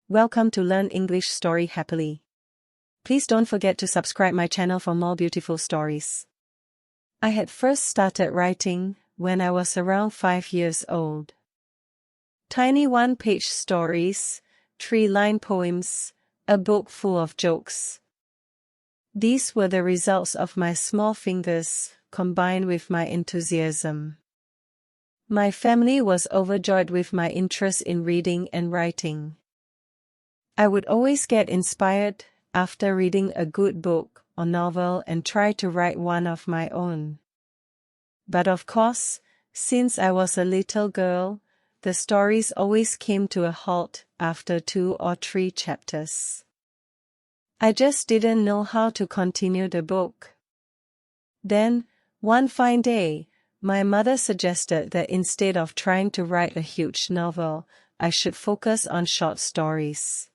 Welcome to Learn English Story Happily. Please don't forget to subscribe my channel for more beautiful stories. I had first started writing when I was around 5 years old. Tiny one-page stories, 3-line poems, a book full of jokes. These were the results of my small fingers, combined with my enthusiasm. My family was overjoyed with my interest in reading and writing. I would always get inspired after reading a good book or novel and try to write one of my own. But of course, since I was a little girl, the stories always came to a halt after 2 or 3 chapters. I just didn't know how to continue the book. Then, one fine day, my mother suggested that instead of trying to write a huge novel, I should focus on short stories.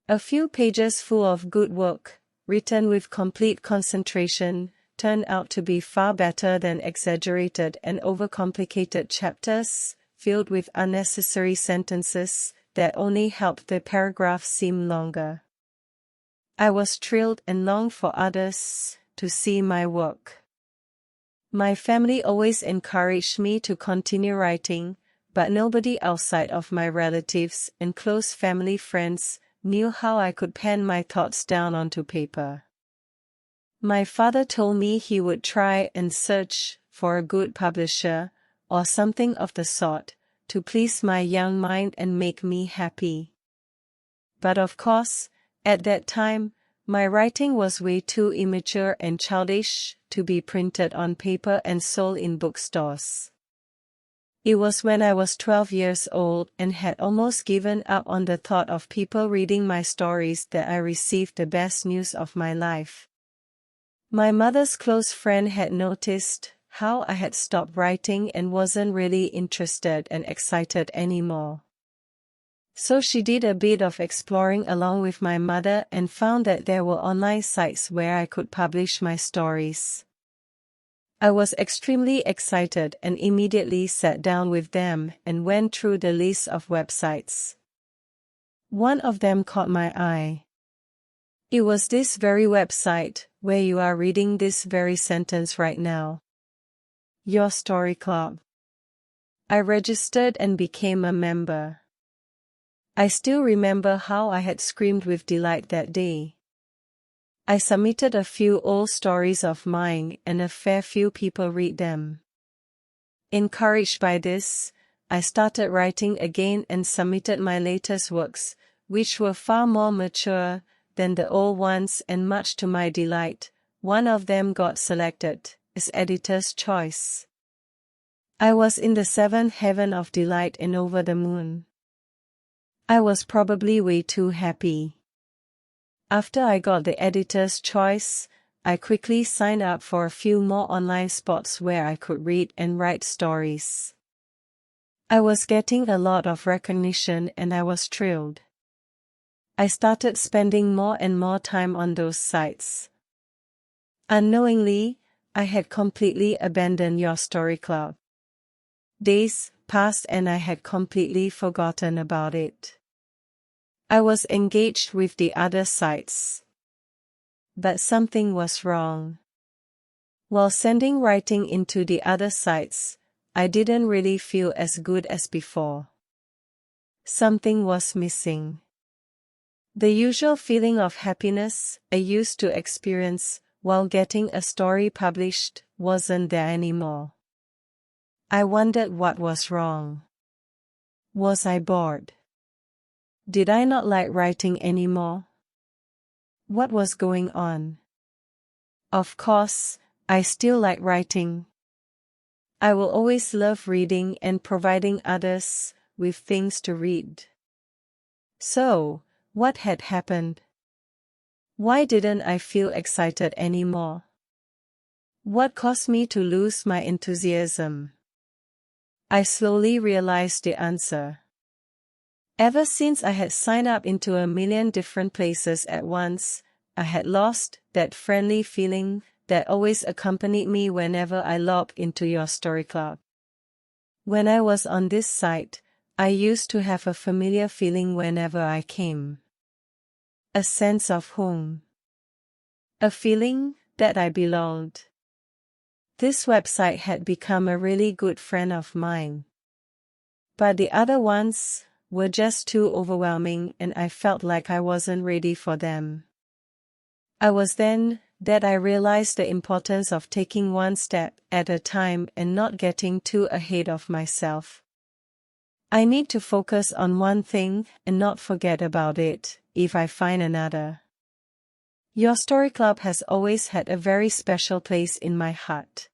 A few pages full of good work, written with complete concentration, turned out to be far better than exaggerated and overcomplicated chapters, filled with unnecessary sentences that only helped the paragraph seem longer. I was thrilled and longed for others to see my work. My family always encouraged me to continue writing, but nobody outside of my relatives and close family friends knew how I could pen my thoughts down onto paper. My father told me he would try and search for a good publisher, or something of the sort, to please my young mind and make me happy. But of course, at that time, my writing was way too immature and childish to be printed on paper and sold in bookstores. It was when I was 12 years old and had almost given up on the thought of people reading my stories that I received the best news of my life. My mother's close friend had noticed how I had stopped writing and wasn't really interested and excited anymore. So she did a bit of exploring along with my mother and found that there were online sites where I could publish my stories. I was extremely excited and immediately sat down with them and went through the list of websites. One of them caught my eye. It was this very website where you are reading this very sentence right now. Your Story Club. I registered and became a member. I still remember how I had screamed with delight that day. I submitted a few old stories of mine and a fair few people read them. Encouraged by this, I started writing again and submitted my latest works, which were far more mature than the old ones, and much to my delight, one of them got selected as editor's choice. I was in the 7th heaven of delight and over the moon. I was probably way too happy. After I got the editor's choice, I quickly signed up for a few more online spots where I could read and write stories. I was getting a lot of recognition and I was thrilled. I started spending more and more time on those sites. Unknowingly, I had completely abandoned Your Story Club. Days passed and I had completely forgotten about it. I was engaged with the other sites. But something was wrong. While sending writing into the other sites, I didn't really feel as good as before. Something was missing. The usual feeling of happiness I used to experience while getting a story published wasn't there anymore. I wondered what was wrong. Was I bored? Did I not like writing anymore? What was going on? Of course, I still like writing. I will always love reading and providing others with things to read. So, what had happened? Why didn't I feel excited anymore? What caused me to lose my enthusiasm? I slowly realized the answer. Ever since I had signed up into a million different places at once, I had lost that friendly feeling that always accompanied me whenever I logged into Your Story Club. When I was on this site, I used to have a familiar feeling whenever I came. A sense of home. A feeling that I belonged. This website had become a really good friend of mine. But the other ones were just too overwhelming, and I felt like I wasn't ready for them. It was then that I realized the importance of taking one step at a time and not getting too ahead of myself. I need to focus on one thing and not forget about it if I find another. Your story club has always had a very special place in my heart.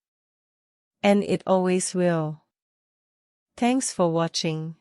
And it always will. Thanks for watching.